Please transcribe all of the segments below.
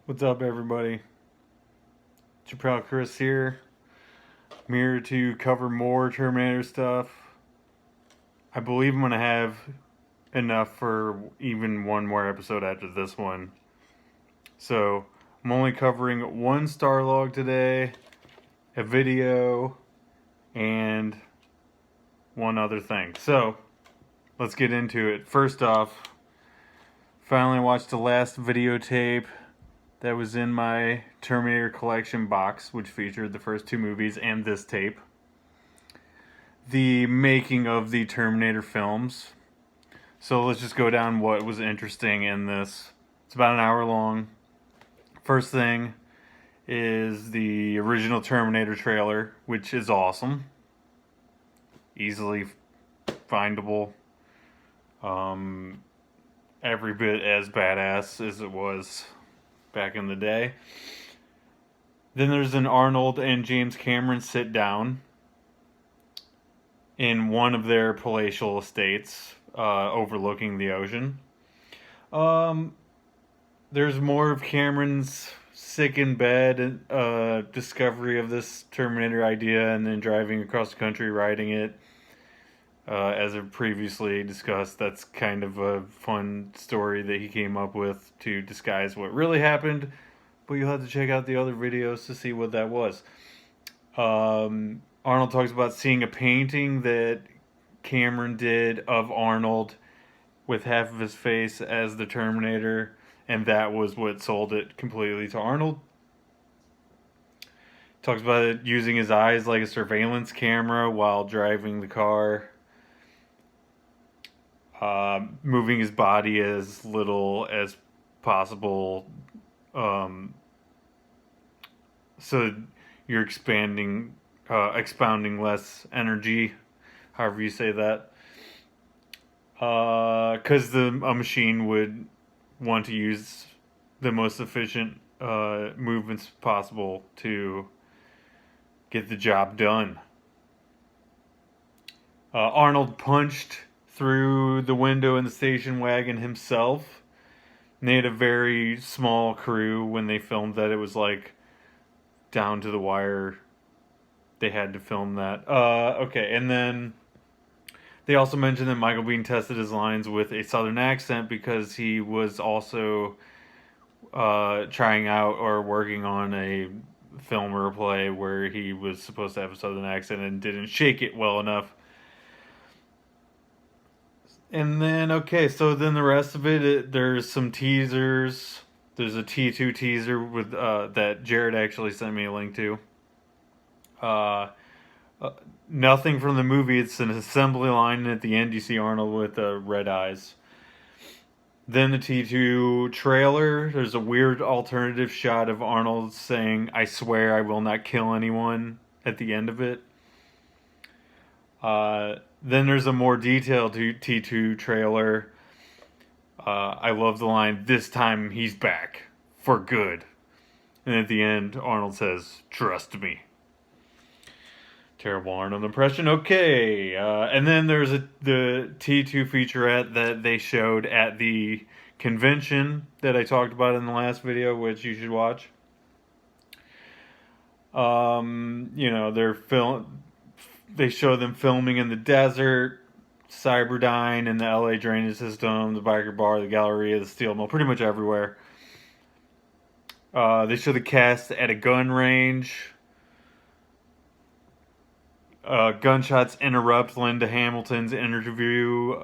What's up, everybody? Chappelle Chris here. I'm here to cover more Terminator stuff. I believe I'm going to have enough for even one more episode after this one. So, I'm only covering one Starlog today, a video, and one other thing. So, let's get into it. First off, finally watched the last videotape that was in my Terminator collection box, which featured the first two movies and this tape. The making of the Terminator films. So let's just go down what was interesting in this. It's about an hour long. First thing is the original Terminator trailer, which is awesome. Easily findable. Every bit as badass as it was back in the day. Then there's an Arnold and James Cameron sit down in one of their palatial estates overlooking the ocean. There's more of Cameron's sick in bed discovery of this Terminator idea and then driving across the country riding it. As I've previously discussed, that's kind of a fun story that he came up with to disguise what really happened, but you'll have to check out the other videos to see what that was. Arnold talks about seeing a painting that Cameron did of Arnold with half of his face as the Terminator, and that was what sold it completely to Arnold. Talks about it using his eyes like a surveillance camera while driving the car. Moving his body as little as possible, so you're expounding less energy, however you say that. Because a machine would want to use the most efficient movements possible to get the job done. Arnold punched through the window in the station wagon himself. And they had a very small crew when they filmed that. It was like down to the wire. They had to film that. Okay, and then they also mentioned that Michael Biehn tested his lines with a southern accent because he was also trying out or working on a film or a play where he was supposed to have a southern accent and didn't shake it well enough. And then, okay, so then the rest of there's some teasers. There's a T2 teaser with that Jared actually sent me a link to. Nothing from the movie. It's an assembly line, and at the end you see Arnold with red eyes. Then the T2 trailer. There's a weird alternative shot of Arnold saying, "I swear I will not kill anyone," at the end of it. Then there's a more detailed T2 trailer. I love the line, "This time he's back. For good." And at the end, Arnold says, "Trust me." Terrible Arnold impression. Okay. And then there's the T2 featurette that they showed at the convention that I talked about in the last video, which you should watch. They show them filming in the desert, Cyberdyne, in the LA drainage system, the biker bar, the Galleria, the steel mill, pretty much everywhere. They show the cast at a gun range. Gunshots interrupt Linda Hamilton's interview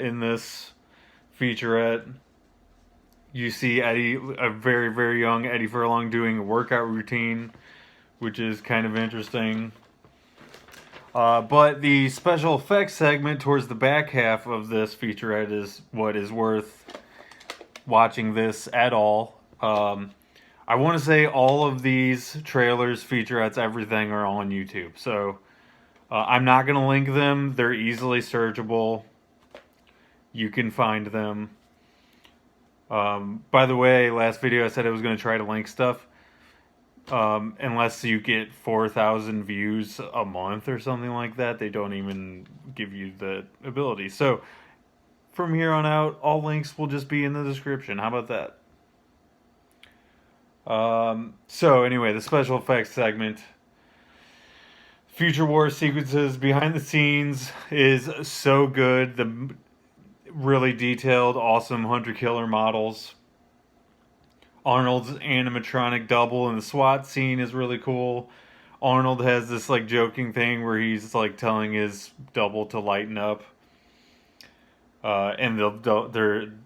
in this featurette. You see Eddie, a very, very young Eddie Furlong, doing a workout routine, which is kind of interesting. But the special effects segment towards the back half of this featurette is what is worth watching this at all. I want to say all of these trailers, featurettes, everything are on YouTube. So I'm not going to link them. They're easily searchable. You can find them. By the way, last video I said I was going to try to link stuff. Unless you get 4,000 views a month or something like that, they don't even give you the ability. So from here on out, all links will just be in the description. How about that? So anyway, the special effects segment. Future War sequences behind the scenes is so good. The really detailed, awesome hunter killer models. Arnold's animatronic double in the SWAT scene is really cool. Arnold has this like joking thing where he's like telling his double to lighten up, and the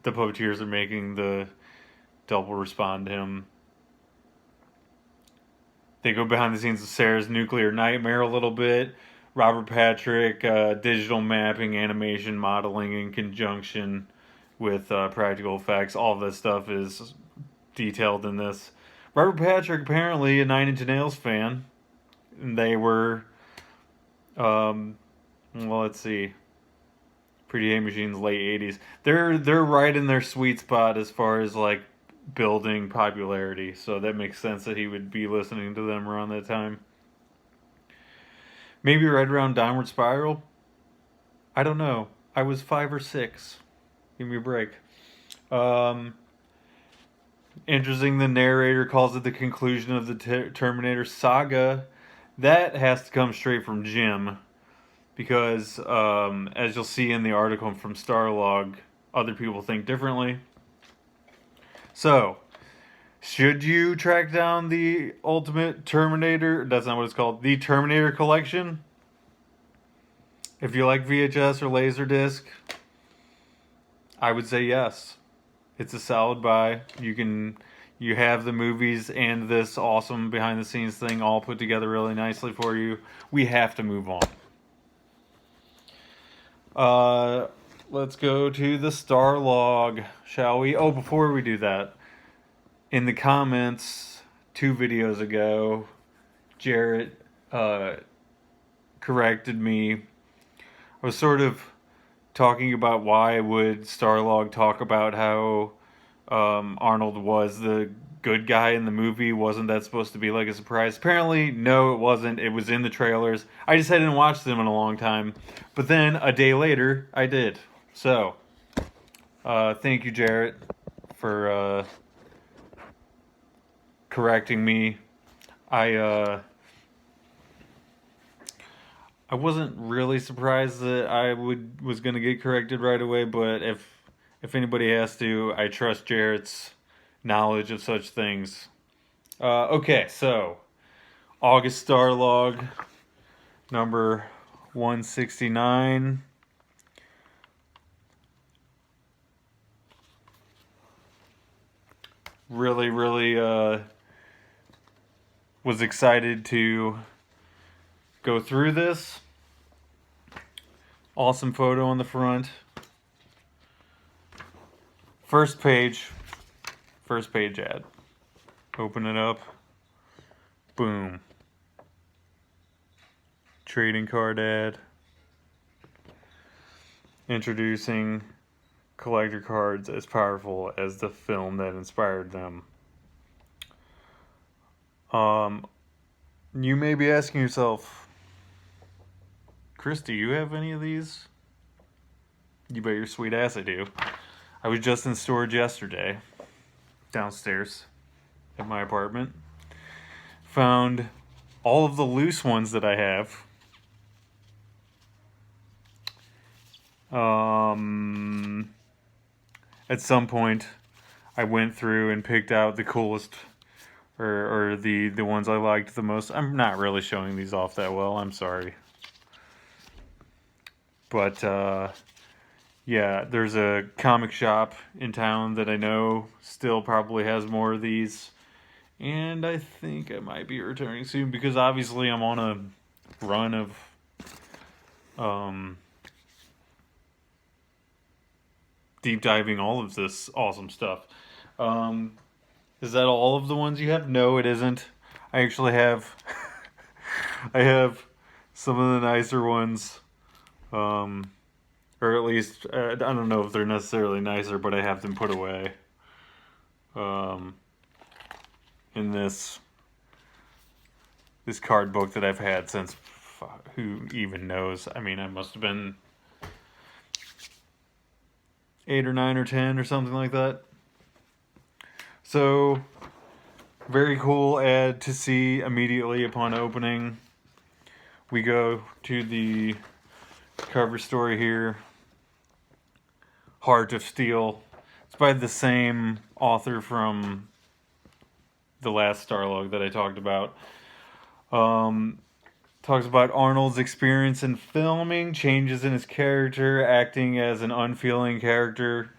puppeteers are making the double respond to him. They go behind the scenes of Sarah's nuclear nightmare a little bit. Robert Patrick, digital mapping, animation, modeling in conjunction with practical effects. All of that stuff is detailed in this. Robert Patrick, apparently a Nine Inch Nails fan. And they were, well, let's see, Pretty Hate Machine's late 80s. They're right in their sweet spot as far as like building popularity. So that makes sense that he would be listening to them around that time. Maybe right around Downward Spiral. I don't know. I was 5 or 6. Give me a break. Interesting, the narrator calls it the conclusion of the Terminator saga. That has to come straight from Jim. Because, as you'll see in the article from Starlog, other people think differently. So, should you track down the Ultimate Terminator? That's not what it's called. The Terminator Collection. If you like VHS or Laserdisc, I would say yes. It's a solid buy. You have the movies and this awesome behind the scenes thing all put together really nicely for you. We have to move on. Let's go to the Starlog, shall we? Oh, before we do that, in the comments 2 videos ago, Jarrett corrected me. I was sort of talking about why would Starlog talk about how Arnold was the good guy in the movie. Wasn't that supposed to be like a surprise? Apparently, no, it wasn't. It was in the trailers. I just hadn't watched them in a long time. But then, a day later, I did. So, thank you, Jarrett, for correcting me. I wasn't really surprised that I was gonna get corrected right away, but if anybody has to, I trust Jarrett's knowledge of such things. Okay, so August Starlog number 169. Really was excited to go through this. Awesome photo on the front. First page ad. Open it up. Boom. Trading card ad. Introducing collector cards as powerful as the film that inspired them. You may be asking yourself, Chris, do you have any of these? You bet your sweet ass I do. I was just in storage yesterday, downstairs at my apartment. Found all of the loose ones that I have. At some point, I went through and picked out the coolest, or the ones I liked the most. I'm not really showing these off that well. I'm sorry. But, yeah, there's a comic shop in town that I know still probably has more of these. And I think I might be returning soon because obviously I'm on a run of deep diving all of this awesome stuff. Is that all of the ones you have? No, it isn't. I actually have I have some of the nicer ones. Or at least, I don't know if they're necessarily nicer, but I have them put away. In this card book that I've had since, who even knows? I mean, I must have been 8 or 9 or 10 or something like that. So, Very cool ad to see immediately upon opening. We go to the cover story here. Heart of Steel. It's by the same author from the last Starlog that I talked about. Talks about Arnold's experience in filming, changes in his character, acting as an unfeeling character.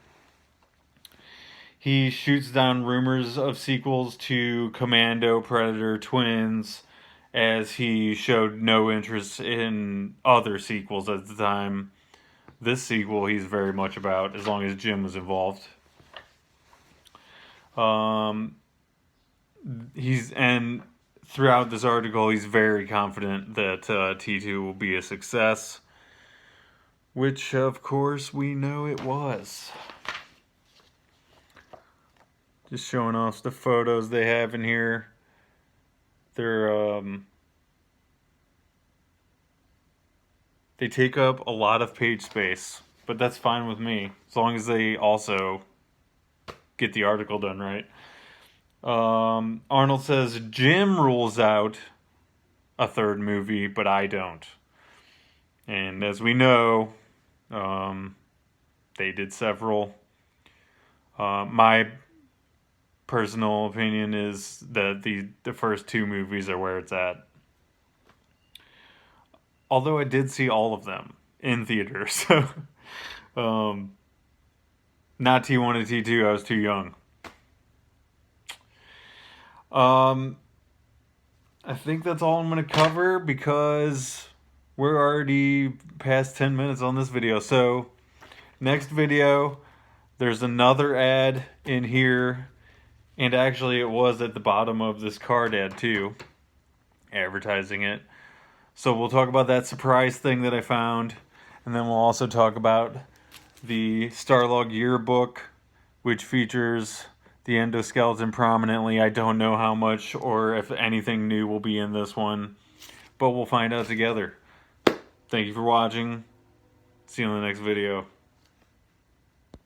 He shoots down rumors of sequels to Commando, Predator, Twins, as he showed no interest in other sequels at the time. This sequel he's very much about, as long as Jim was involved. And throughout this article, he's very confident that T2 will be a success, which of course we know it was. Just showing off the photos they have in here. They're they take up a lot of page space, but that's fine with me, as long as they also get the article done right. Arnold says Jim rules out a third movie, but I don't. And as we know, they did several. My personal opinion is that the first two movies are where it's at. Although I did see all of them in theaters, so not T1 and T2. I was too young. I think that's all I'm going to cover because we're already past 10 minutes on this video. So next video, there's another ad in here, and actually it was at the bottom of this card ad too, advertising it. So we'll talk about that surprise thing that I found, and then we'll also talk about the Starlog yearbook, which features the endoskeleton prominently. I don't know how much or if anything new will be in this one, but we'll find out together. Thank you for watching. See you in the next video.